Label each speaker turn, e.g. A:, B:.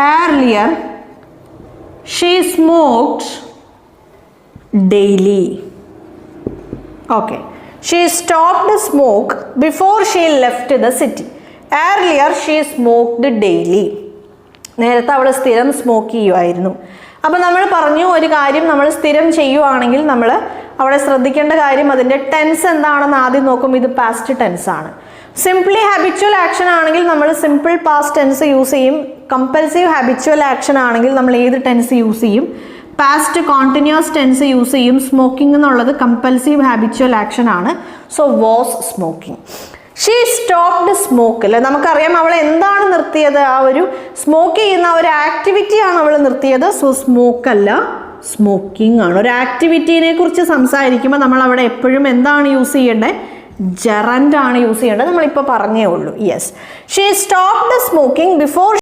A: earlier she smoked daily. Okay, she stopped smoke before she left the city. Earlier she smoked daily. നേരത്തെ അവൾ സ്ഥിരം smoke ചെയ്യുമായിരുന്നു. അപ്പോൾ നമ്മൾ പറഞ്ഞു ഒരു കാര്യം നമ്മൾ സ്ഥിരം ചെയ്യുവാണെങ്കിൽ നമ്മൾ അവിടെ ശ്രദ്ധിക്കേണ്ട കാര്യം അതിൻ്റെ ടെൻസ് എന്താണെന്ന് ആദ്യം നോക്കും. ഇത് പാസ്റ്റ് ടെൻസ് ആണ്. സിംപ്ലി ഹാബിച്വൽ ആക്ഷൻ ആണെങ്കിൽ നമ്മൾ സിമ്പിൾ പാസ്റ്റ് ടെൻസ് യൂസ് ചെയ്യും. കമ്പൽസീവ് ഹാബിച്വൽ ആക്ഷൻ ആണെങ്കിൽ നമ്മൾ ഏത് ടെൻസ് യൂസ് ചെയ്യും? പാസ്റ്റ് കോണ്ടിന്യൂസ് ടെൻസ് യൂസ് ചെയ്യും. സ്മോക്കിംഗ് എന്നുള്ളത് കമ്പൽസീവ് ഹാബിച്വൽ ആക്ഷൻ ആണ്. So was smoking. She stopped smoke അല്ലേ, നമുക്കറിയാം അവൾ എന്താണ് നിർത്തിയത്? ആ ഒരു സ്മോക്ക് ചെയ്യുന്ന ഒരു ആക്ടിവിറ്റിയാണ് അവൾ നിർത്തിയത്. സോ സ്മോക്ക് അല്ല, സ്മോക്കിംഗ് ആണ്. ഒരു ആക്ടിവിറ്റീനെ കുറിച്ച് സംസാരിക്കുമ്പോൾ നമ്മൾ അവിടെ എപ്പോഴും എന്താണ് യൂസ് ചെയ്യേണ്ടത്? ജെറൻഡ് ആണ് യൂസ് ചെയ്യേണ്ടത്. നമ്മളിപ്പോൾ പറഞ്ഞേ ഉള്ളൂ. Yes, she stopped smoking before